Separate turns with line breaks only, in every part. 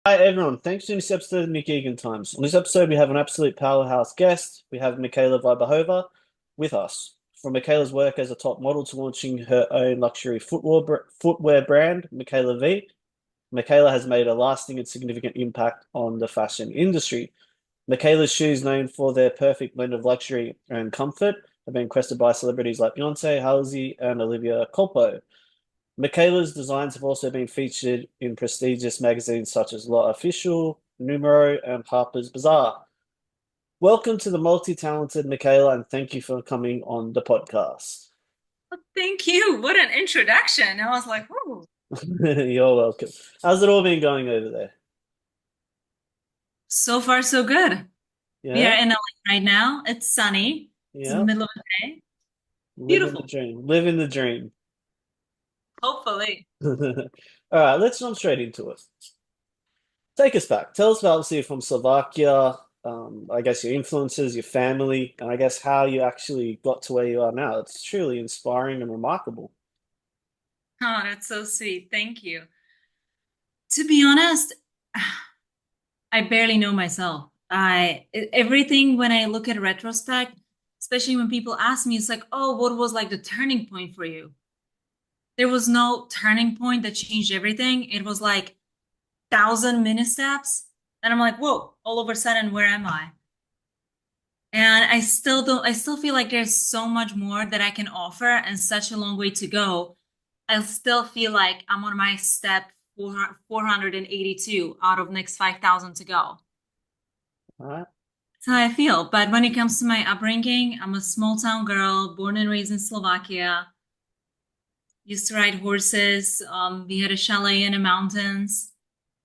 Hi everyone, thanks for this episode of Nick Egan Times. On this episode, we have an absolute powerhouse guest. We have Michaela Vybohova with us. From Michaela's work as a top model to launching her own luxury footwear brand, Michaela V, Michaela has made a lasting and significant impact on the fashion industry. Michaela's shoes, known for their perfect blend of luxury and comfort, have been requested by celebrities like Beyoncé, Halsey, and Olivia Culpo. Michaela's designs have also been featured in prestigious magazines such as La Official, Numero, and Harper's Bazaar. Welcome to the multi-talented Michaela, and thank you for coming on the podcast.
Thank you. What an introduction. I was like, oh,
You're welcome. How's it all been going over there?
so far so good. We are
Yeah?
in LA right now. It's sunny. It's in the
Yeah?
middle of the day.
Living the
Beautiful.
dream. Living the dream.
Hopefully.
All right, let's jump straight into it. Take us back. Tell us about, obviously, you're from Slovakia, I guess your influences, your family, and I guess how you actually got to where you are now. It's truly inspiring and remarkable.
Oh, that's so sweet. Thank you. To be honest, I barely know myself. Everything when I look at retrospect, especially when people ask me, it's like, oh, what was like the turning point for you? There was no turning point that changed everything. It was like thousand mini steps. And I'm like, whoa, all of a sudden, where am I? And I still feel like there's so much more that I can offer and such a long way to go. I still feel like I'm on my step 482 out of next 5,000 to go.
All right.
That's how I feel. But when it comes to my upbringing, I'm a small town girl, born and raised in Slovakia. Used to ride horses. We had a chalet in the mountains.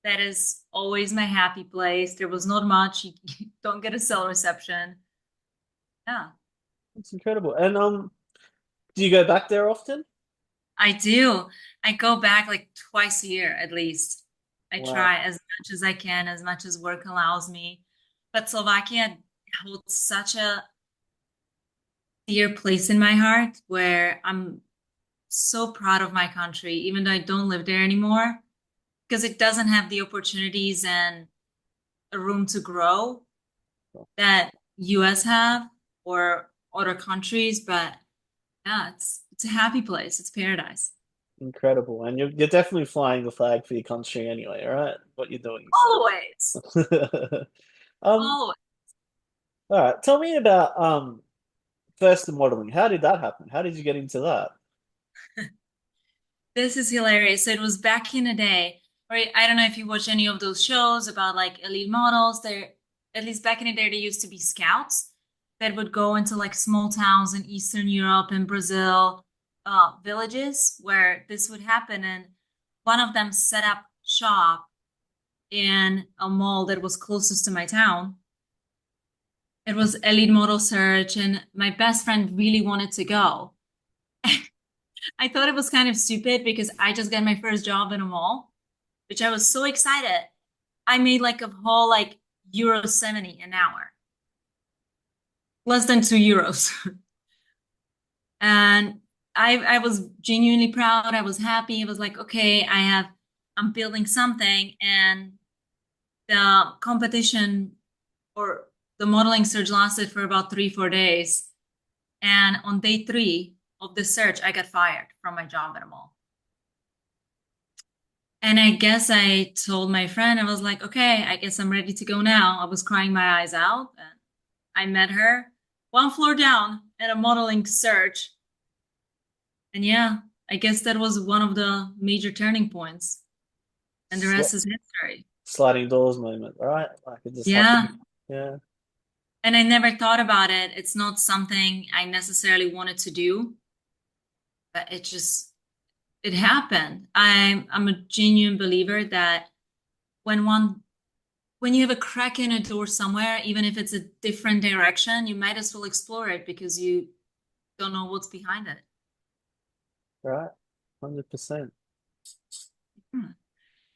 That is always my happy place. There was not much. You don't get a cell reception. Yeah.
It's incredible. And do you go back there often?
I do. I go back like twice a year at least. I
Wow.
try as much as I can, as much as work allows me. But Slovakia holds such a dear place in my heart where I'm so proud of my country, even though I don't live there anymore, because it doesn't have the opportunities and a room to grow that US have or other countries. But yeah, it's a happy place. It's paradise.
Incredible. And you're definitely flying the flag for your country anyway, all right? What you're doing.
Always.
So um,
Always.
all right. Tell me about first the modeling. How did that happen? How did you get into that?
This is hilarious. So it was back in the day, right? I don't know if you watch any of those shows about like elite models. There, at least back in the day, there used to be scouts that would go into like small towns in Eastern Europe and Brazil, villages where this would happen. And one of them set up shop in a mall that was closest to my town. It was elite model search, and my best friend really wanted to go. I thought it was kind of stupid because I just got my first job in a mall, which I was so excited. I made like a whole like euro 70 an hour, less than 2 euros. And I was genuinely proud. I was happy. It was like, okay, I'm building something. And the competition or the modeling search lasted for about 3, 4 days. And on day three of the search, I got fired from my job at a mall. And I guess I told my friend, I was like, okay, I guess I'm ready to go now. I was crying my eyes out. And I met her one floor down at a modeling search. And yeah, I guess that was one of the major turning points. And the
Sl
rest is history.
Sliding doors moment, right? Like it just
Yeah.
happened. Yeah.
And I never thought about it. It's not something I necessarily wanted to do, but it happened. I'm a genuine believer that when one when you have a crack in a door somewhere, even if it's a different direction, you might as well explore it because you don't know what's behind it.
Right. 100%.
Hmm.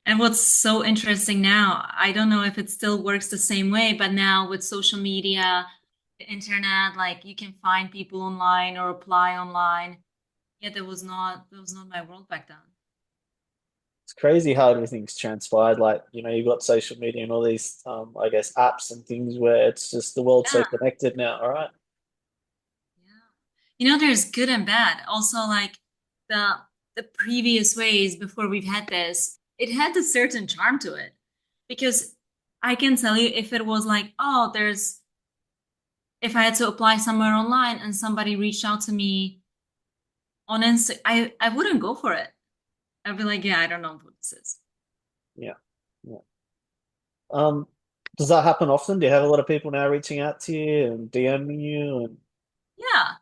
And what's so interesting now, I don't know if it still works the same way, but now with social media, the internet, like you can find people online or apply online. Yeah, that was not my world back then.
It's crazy how everything's transpired. Like, you've got social media and all these, I guess, apps and things where it's just the world's so
Yeah,
connected now, all right?
yeah. There's good and bad. Also, like the the previous ways before we've had this, it had a certain charm to it. Because I can tell you if it was like, oh, if I had to apply somewhere online and somebody reached out to me on Insta, I wouldn't go for it. I'd be like, yeah, I don't know what this is.
Yeah. Yeah. Um, does that happen often? Do you have a lot of people now reaching out to you and DMing you and
Yeah,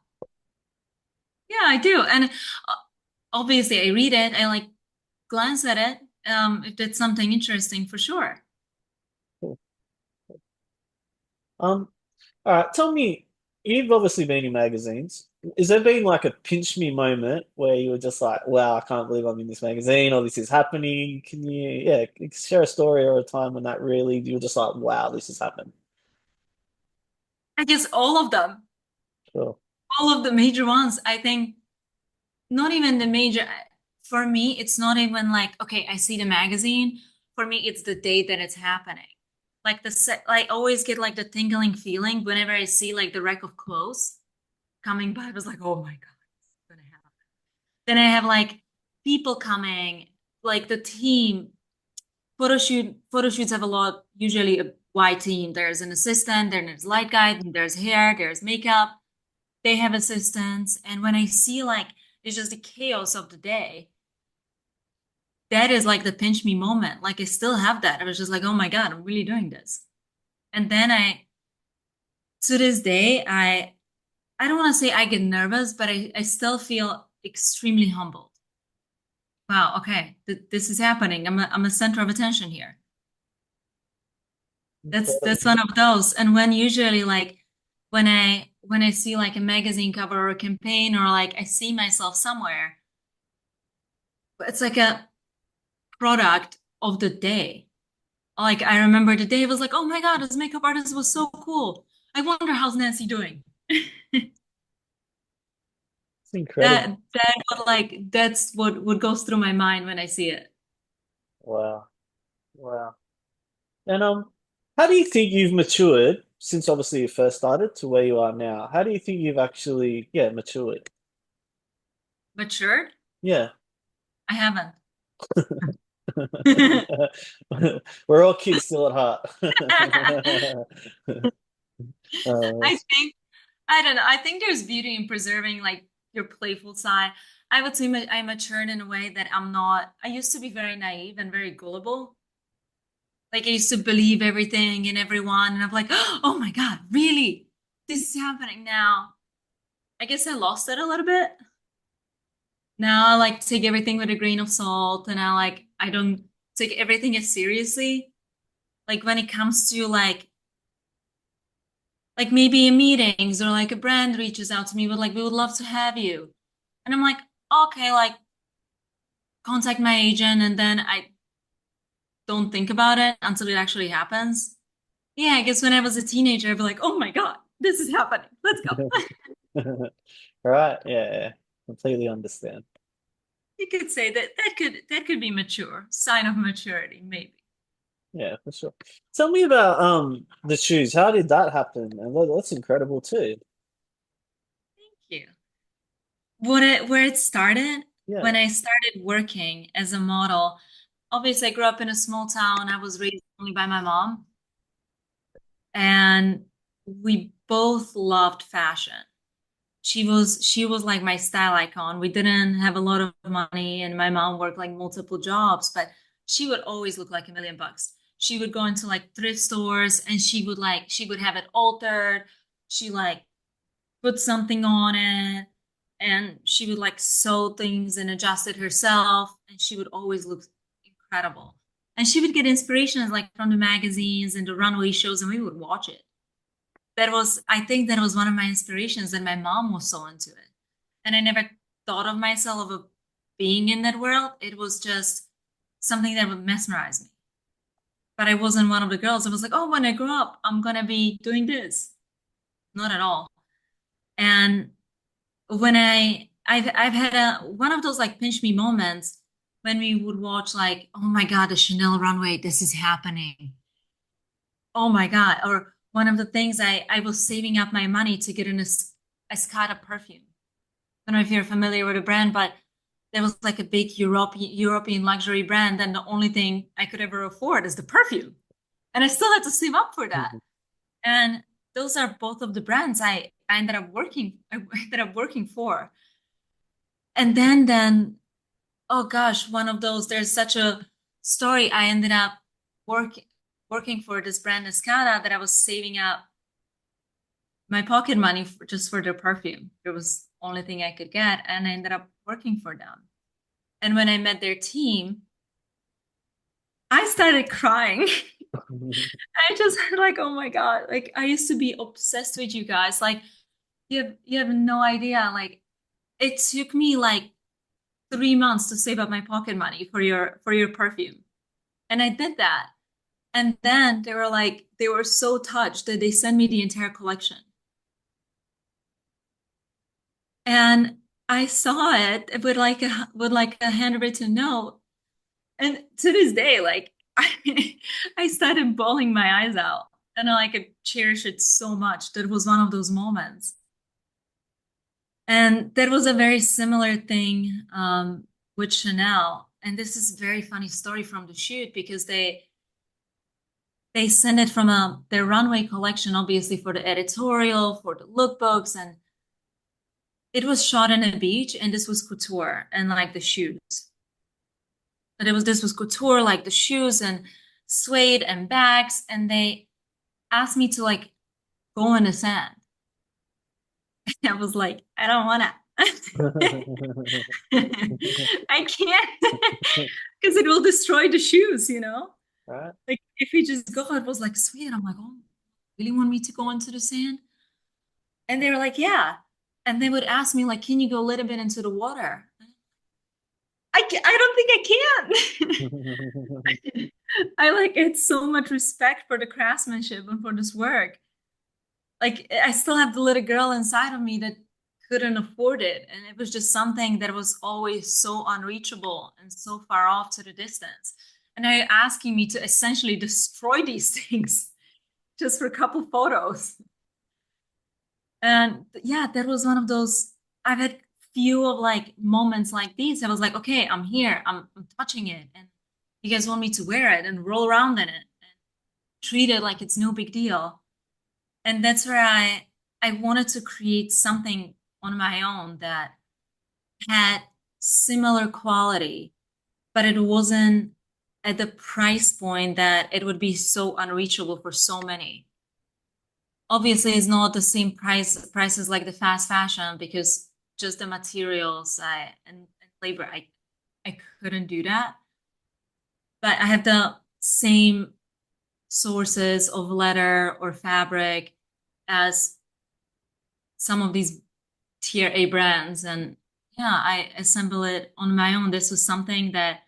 yeah, I do. And obviously, I read it. I like glance at it. If it's something interesting, for sure.
cool. All right, tell me, you've obviously been in magazines. Is there been like a pinch me moment where you were just like, wow, I can't believe I'm in this magazine or this is happening? Can you, yeah, share a story or a time when that really, you were just like, wow, this has happened?
I guess all of them,
Sure.
all of the major ones. I think not even the major. For me, it's not even like, okay, I see the magazine. For me, it's the day that it's happening. Like I always get like the tingling feeling whenever I see like the rack of clothes coming by. I was like, oh my God, it's gonna happen. Then I have like people coming, like the team. Photo shoots have a lot, usually a wide team. There's an assistant, then there's light guy, then there's hair, there's makeup. They have assistants. And when I see like it's just the chaos of the day, that is like the pinch me moment. Like I still have that. I was just like, oh my God, I'm really doing this. And then to this day, I don't want to say I get nervous, but I still feel extremely humbled. Wow, okay, this is happening. I'm a center of attention here. That's
Incredible.
one of those. And when usually like when I see like a magazine cover or a campaign or like I see myself somewhere, it's like a product of the day. Like I remember the day it was like, oh my God, this makeup artist was so cool. I wonder how's Nancy doing.
It's incredible.
That's what goes through my mind when I see it.
Wow. Wow. And how do you think you've matured since obviously you first started to where you are now? How do you think you've actually, yeah, matured?
Matured?
Yeah.
I haven't.
We're all kids still at heart.
I
That's
think I don't know. I think there's beauty in preserving like your playful side. I would say I matured in a way that I'm not. I used to be very naive and very gullible. Like I used to believe everything and everyone, and I'm like, oh my God, really? This is happening now. I guess I lost it a little bit. Now I like take everything with a grain of salt, and I don't take everything as seriously. Like when it comes to like maybe in meetings or like a brand reaches out to me with like we would love to have you, and I'm like, okay, like contact my agent, and then I don't think about it until it actually happens. Yeah, I guess when I was a teenager, I'd be like, oh my God, this is happening. Let's go.
right. Yeah, yeah. Completely understand.
You could say that could be mature, sign of maturity, maybe.
Yeah, for sure. Tell me about the shoes. How did that happen? And that's incredible too.
Thank you. Where it started,
Yeah.
when I started working as a model, obviously I grew up in a small town. I was raised only by my mom, and we both loved fashion. She was like my style icon. We didn't have a lot of money, and my mom worked like multiple jobs, but she would always look like $1 million. She would go into like thrift stores and she would have it altered. She like put something on it, and she would like sew things and adjust it herself, and she would always look incredible. And she would get inspirations like from the magazines and the runway shows, and we would watch it. I think that was one of my inspirations, and my mom was so into it. And I never thought of myself of being in that world. It was just something that would mesmerize me. But I wasn't one of the girls. I was like, oh, when I grow up, I'm gonna be doing this. Not at all. And when I've had one of those like pinch me moments when we would watch like, oh my God, the Chanel runway, this is happening. Oh my God. Or one of the things I was saving up my money to get in a Escada perfume. I don't know if you're familiar with the brand, but there was like a big European luxury brand, and the only thing I could ever afford is the perfume. And I still had to save up for that. And those are both of the brands I ended up working for. And then oh gosh, one of those, there's such a story. I ended up working working for this brand Escada that I was saving up my pocket money for, just for their perfume. It was the only thing I could get, and I ended up working for them. And when I met their team, I started crying. I just like, oh my God, like I used to be obsessed with you guys. Like you have no idea. Like it took me like 3 months to save up my pocket money for your perfume. And I did that. And then they were like, they were so touched that they sent me the entire collection. And I saw it with like a handwritten note. And to this day, like I started bawling my eyes out. And I like cherish it so much. That was one of those moments. And that was a very similar thing with Chanel. And this is a very funny story from the shoot because they sent it from their runway collection, obviously for the editorial, for the lookbooks, and it was shot on a beach, and this was couture and like the shoes. But it was this was couture, like the shoes and suede and bags, and they asked me to like go in the sand. I was like, I don't wanna. I can't because it will destroy the shoes, you know?
Right?
Like if we just go, it was like sweet. I'm like, oh, really want me to go into the sand? And they were like, yeah. And they would ask me, like, can you go a little bit into the water? I don't think I can. I like it's so much respect for the craftsmanship and for this work. Like I still have the little girl inside of me that couldn't afford it. And it was just something that was always so unreachable and so far off to the distance. And they're asking me to essentially destroy these things just for a couple photos. And yeah, that was one of those. I've had few of like moments like these. I was like, okay, I'm here. I'm touching it, and you guys want me to wear it and roll around in it and treat it like it's no big deal. And that's where I wanted to create something on my own that had similar quality, but it wasn't at the price point that it would be so unreachable for so many. Obviously it's not the same prices like the fast fashion because just the materials and labor I couldn't do that, but I have the same sources of leather or fabric as some of these tier A brands, and yeah, I assemble it on my own. This was something that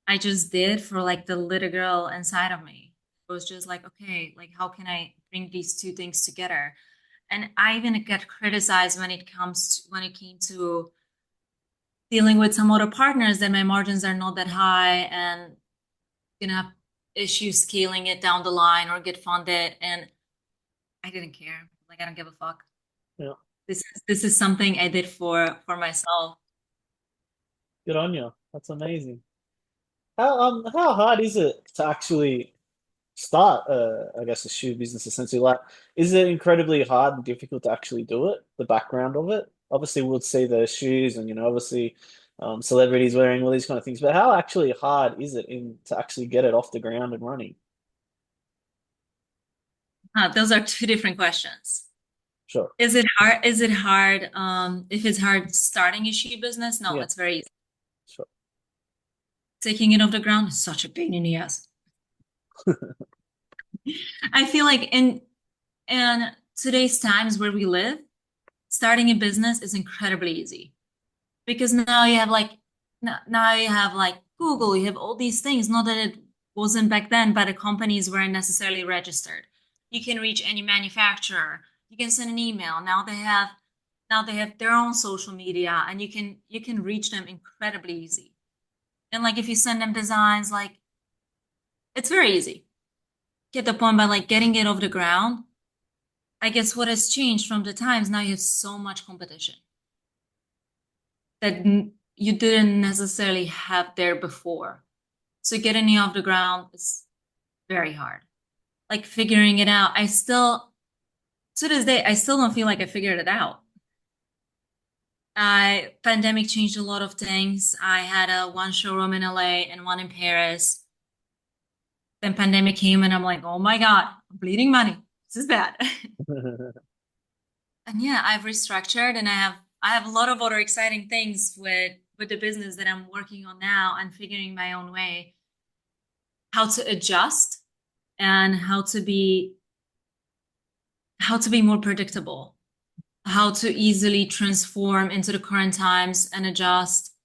I just did for like the little girl inside of me. It was just like, okay, like how can I bring these two things together? And I even get criticized when it came to dealing with some other partners that my margins are not that high and gonna have issues scaling it down the line or get funded. And I didn't care. Like I don't give a fuck.
Yeah.
This is something I did for myself.
Good on you. That's amazing. How hard is it to actually start I guess a shoe business essentially? Like, is it incredibly hard and difficult to actually do it? The background of it? Obviously we'll see the shoes and obviously celebrities wearing all these kind of things, but how actually hard is it in to actually get it off the ground and running?
Those are two different questions.
Sure.
Is it hard? Is it hard? If it's hard starting a shoe business, no,
Yeah,
it's very easy.
sure.
Taking it off the ground is such a pain in the ass. I feel like in today's times where we live, starting a business is incredibly easy because now you have like now you have like Google, you have all these things. Not that it wasn't back then, but the companies weren't necessarily registered. You can reach any manufacturer. You can send an email. Now they have their own social media, and you can reach them incredibly easy. And like if you send them designs, like it's very easy. Get the point by like getting it off the ground. I guess what has changed from the times now you have so much competition that you didn't necessarily have there before. So getting it off the ground is very hard. Like figuring it out. I still, to this day, I still don't feel like I figured it out. Pandemic changed a lot of things. I had one showroom in LA and one in Paris. Then pandemic came and I'm like, oh my God, I'm bleeding money. This is bad. And yeah, I've restructured and I have a lot of other exciting things with the business that I'm working on now and figuring my own way how to adjust and how to be more predictable, how to easily transform into the current times and adjust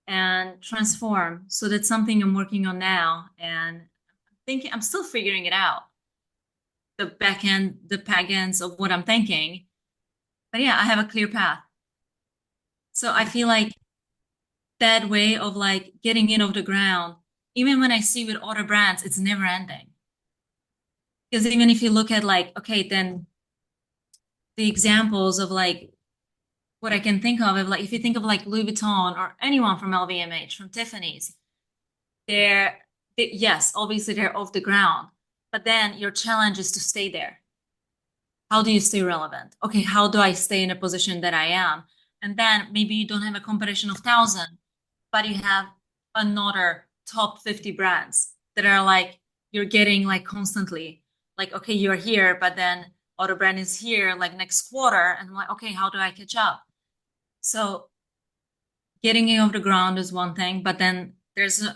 and transform. So that's something I'm working on now and thinking I'm still figuring it out. The back ends of what I'm thinking. But yeah, I have a clear path. So I feel like that way of like getting it off the ground, even when I see with other brands, it's never ending. Because even if you look at like, okay, then the examples of like what I can think of like if you think of like Louis Vuitton or anyone from LVMH, from Tiffany's, yes, obviously they're off the ground, but then your challenge is to stay there. How do you stay relevant? Okay, how do I stay in a position that I am? And then maybe you don't have a competition of 1,000, but you have another top 50 brands that are like you're getting like constantly like okay you're here but then other brand is here like next quarter and I'm like okay how do I catch up? So getting it off the ground is one thing, but then there's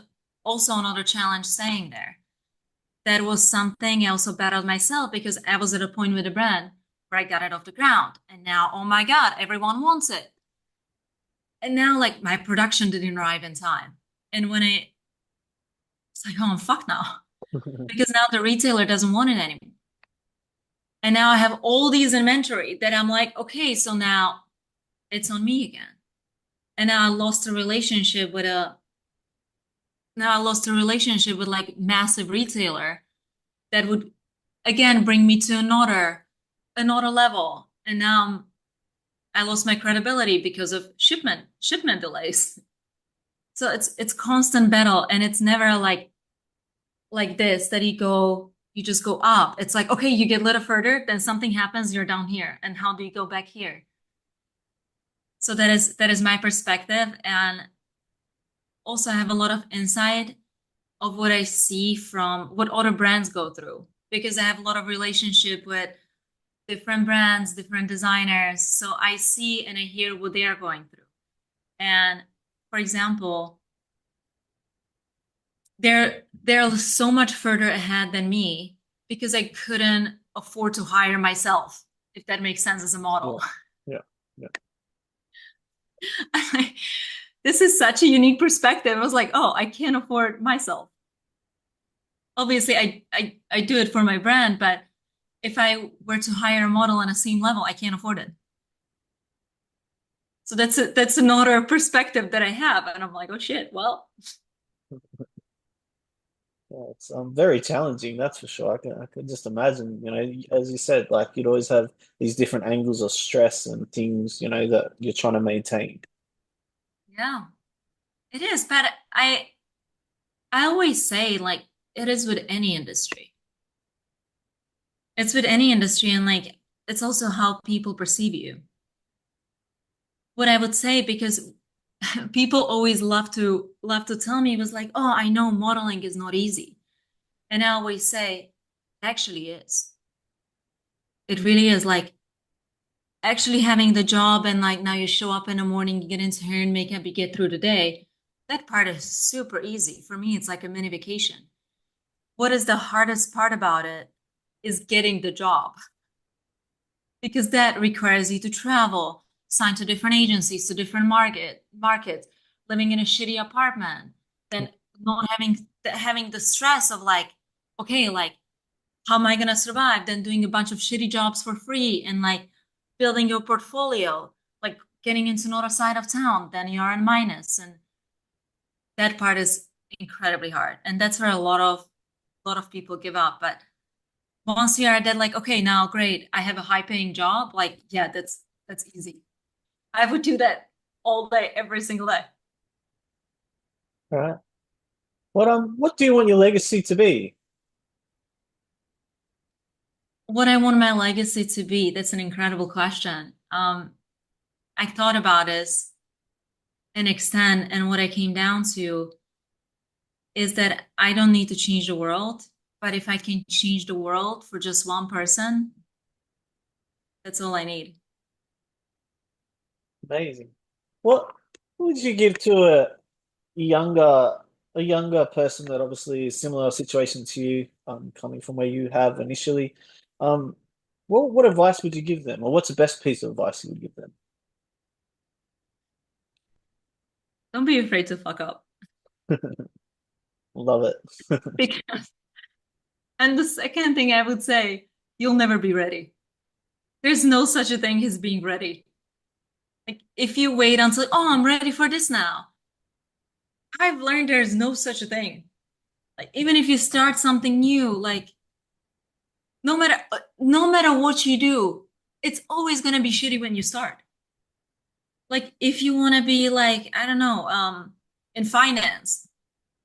also another challenge staying there. That was something I also battled myself because I was at a point with the brand where I got it off the ground and now oh my god everyone wants it. And now like my production didn't arrive in time. And when it's like, oh fuck now. Because now the retailer doesn't want it anymore. And now I have all these inventory that I'm like, okay, so now it's on me again. And now I lost a relationship with like massive retailer that would again bring me to another level. And now I lost my credibility because of shipment delays. So it's constant battle and it's never like this that you just go up. It's like okay you get a little further then something happens you're down here and how do you go back here? So that is my perspective and also I have a lot of insight of what I see from what other brands go through because I have a lot of relationship with different brands, different designers. So I see and I hear what they are going through. And for example, they're so much further ahead than me because I couldn't afford to hire myself, if that makes sense as a
Yeah,
model.
yeah, yeah.
This is such a unique perspective. I was like, oh, I can't afford myself. Obviously, I do it for my brand, but if I were to hire a model on a same level, I can't afford it. So that's another perspective that I have, and I'm like, oh shit. Well,
Yeah, it's very challenging, that's for sure. I can just imagine, as you said, like you'd always have these different angles of stress and things, that you're trying to maintain.
yeah, it is. But I always say like it is with any industry. It's with any industry, and like it's also how people perceive you. What I would say because people always love to tell me was like, oh, I know modeling is not easy. And I always say, actually is. It really is like actually having the job and like now you show up in the morning, you get into hair and makeup, you get through the day. That part is super easy. For me, it's like a mini vacation. What is the hardest part about it is getting the job because that requires you to travel, sign to different agencies, to different markets, living in a shitty apartment, then not having the stress of like, okay, like how am I gonna survive? Then doing a bunch of shitty jobs for free and like building your portfolio, like getting into another side of town, then you're in minus. And That part is incredibly hard. And that's where a lot of people give up. But once you are that like, okay, now great, I have a high paying job, like, yeah, that's easy. I would do that all day, every single day.
All right. What do you want your legacy to be?
What I want my legacy to be, that's an incredible question. I thought about this an extent, and what I came down to is that I don't need to change the world, but if I can change the world for just one person, that's all I need.
Amazing. What would you give to younger a younger person that obviously is similar situation to you, coming from where you have initially? Um, what advice would you give them, or what's the best piece of advice you would give them?
Don't be afraid to fuck up.
Love it.
Because, and the second thing I would say, you'll never be ready. There's no such a thing as being ready. Like if you wait until, oh, I'm ready for this now. I've learned there's no such a thing. Like even if you start something new, like no matter what you do, it's always gonna be shitty when you start. Like if you want to be like, I don't know, in finance,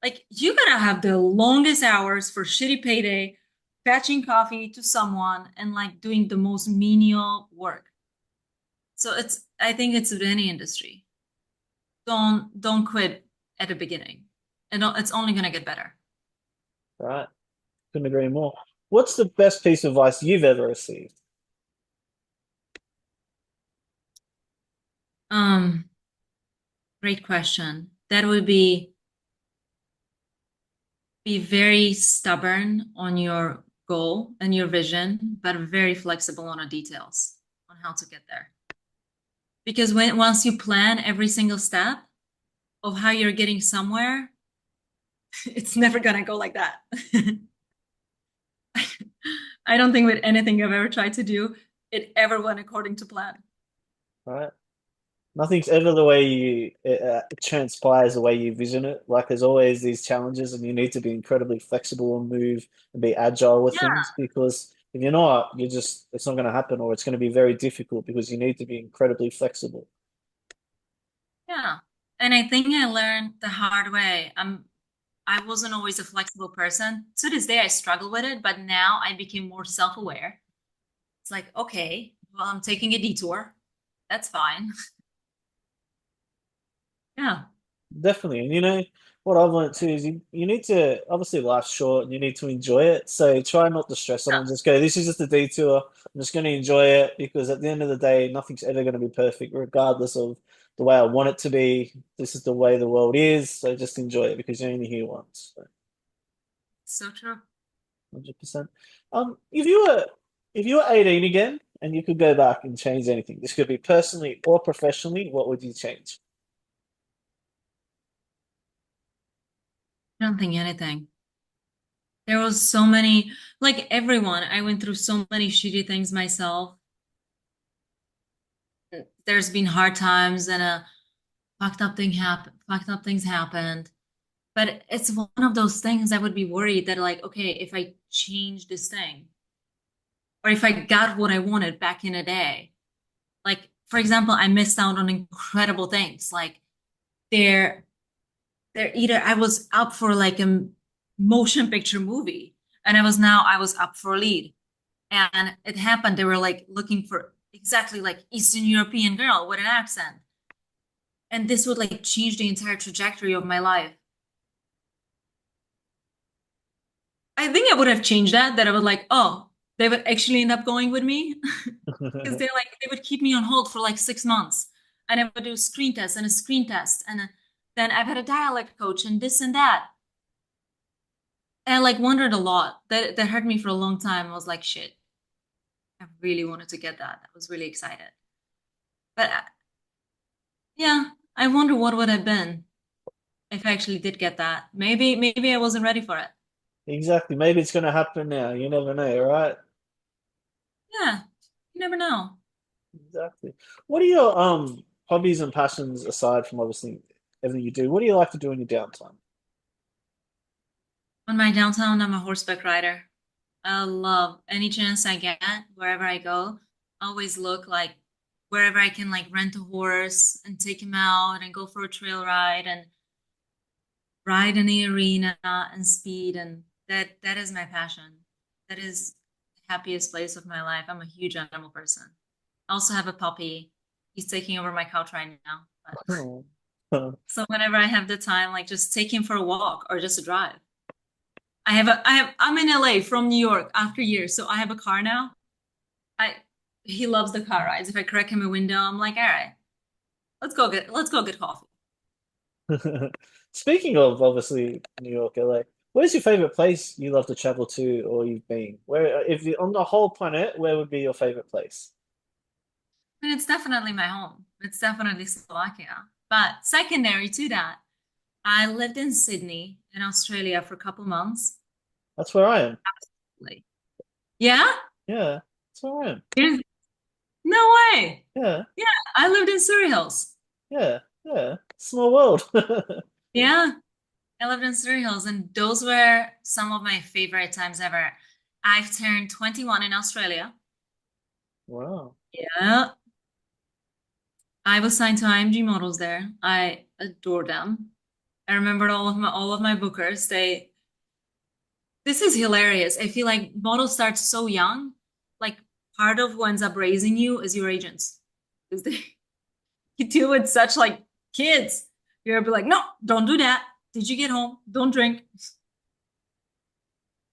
like you gotta have the longest hours for shitty payday, fetching coffee to someone and like doing the most menial work. So I think it's with any industry. Don't quit at the beginning. And it's only gonna get better.
Right. Couldn't agree more. What's the best piece of advice you've ever received?
Um, Great question. That would be very stubborn on your goal and your vision, but very flexible on the details on how to get there. Because once you plan every single step of how you're getting somewhere, it's never gonna go like that. I don't think with anything I've ever tried to do, it ever went according to plan.
Right. Nothing's ever the way it transpires the way you vision it. Like there's always these challenges, and you need to be incredibly flexible and move and be agile with
Yeah,
things because if you're not, it's not going to happen, or it's going to be very difficult because you need to be incredibly flexible.
yeah. And I think I learned the hard way. I wasn't always a flexible person. To this day, I struggle with it, but now I became more self-aware. It's like, okay, well, I'm taking a detour. That's fine. Yeah.
Definitely. And what I've learned too is you need to, obviously life's short and you need to enjoy it. So try not to stress on it and just go, this is just a detour. I'm just going to enjoy it because at the end of the day, nothing's ever going to be perfect, regardless of the way I want it to be. This is the way the world is. So just enjoy it because you're only here once. So
So true.
100%. If you were 18 again and you could go back and change anything, this could be personally or professionally, what would you change?
I don't think anything. There was so many, like everyone, I went through so many shitty things myself. There's been hard times and fucked up things happened. But it's one of those things I would be worried that like, okay, if I change this thing, or if I got what I wanted back in a day, like for example, I missed out on incredible things. Like they're they're either I was up for like a motion picture movie, and I was up for a lead. And it happened, they were like looking for exactly like Eastern European girl with an accent. And this would like change the entire trajectory of my life. I think I would have changed that I would like, oh, they would actually end up going with me. Because they would keep me on hold for like 6 months. And I would do a screen test and a screen test. And then I've had a dialect coach and this and that. And I like wondered a lot. That hurt me for a long time. I was like, shit, I really wanted to get that. I was really excited. But yeah, I wonder what would have been if I actually did get that. Maybe I wasn't ready for it.
Exactly. Maybe it's going to happen now. You never know, right?
Yeah, you never know.
Exactly. What are your hobbies and passions aside from obviously? everything you do. What do you like to do in your downtime?
On my downtown, I'm a horseback rider. I love any chance I get, wherever I go. Always look like wherever I can like rent a horse and take him out and go for a trail ride and ride in the arena and speed, and that is my passion. That is the happiest place of my life. I'm a huge animal person. I also have a puppy. He's taking over my couch right now. But
Oh.
so whenever I have the time, like just take him for a walk or just a drive. I'm in LA from New York after years, so I have a car now. I He loves the car rides. If I crack him a window, I'm like, all right, let's go get coffee.
Speaking of obviously New York, LA, where's your favorite place you love to travel to or you've been? Where, if you on the whole planet, where would be your favorite place?
And it's definitely my home. It's definitely Slovakia. But secondary to that, I lived in Sydney in Australia for a couple months.
That's where I am.
Like, yeah?
Yeah, that's where I am.
Here's- No way.
Yeah,
Yeah, I lived in Surrey Hills.
yeah, yeah. Small world.
Yeah, I lived in Surrey Hills, and those were some of my favorite times ever. I've turned 21 in Australia.
Wow.
Yeah. I was signed to IMG models there. I adore them. I remembered all of my bookers. This is hilarious. I feel like models start so young. Like part of who ends up raising you is your agents. Because they you deal with such like kids. You're be like, no, don't do that. Did you get home? Don't drink.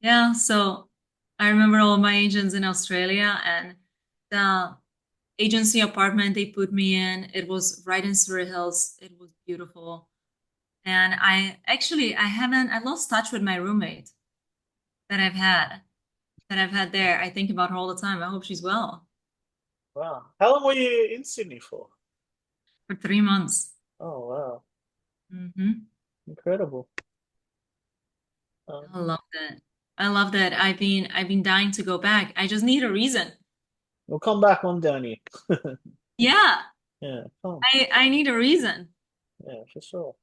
Yeah, so I remember all of my agents in Australia and the agency apartment they put me in. It was right in Surrey Hills. It was beautiful. And I lost touch with my roommate that I've had there. I think about her all the time. I hope she's well.
Wow. How long were you in Sydney for?
For 3 months.
Oh, wow.
Hmm.
Incredible.
I
Um,
loved it. I loved it. I've been dying to go back. I just need a reason.
we'll come back on down here.
Yeah,
Yeah, come.
I need a reason.
Yeah, for sure.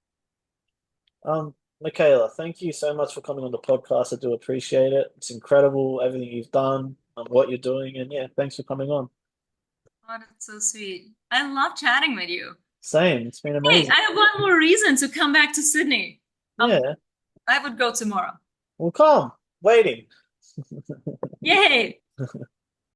Michaela, thank you so much for coming on the podcast. I do appreciate it. It's incredible everything you've done and what you're doing. And yeah, thanks for coming on.
Oh, that's so sweet. I love chatting with you.
Same. It's been
Hey,
amazing.
I have one more reason to come back to Sydney. Um,
Yeah,
I would go tomorrow.
we'll come. Waiting.
Yay!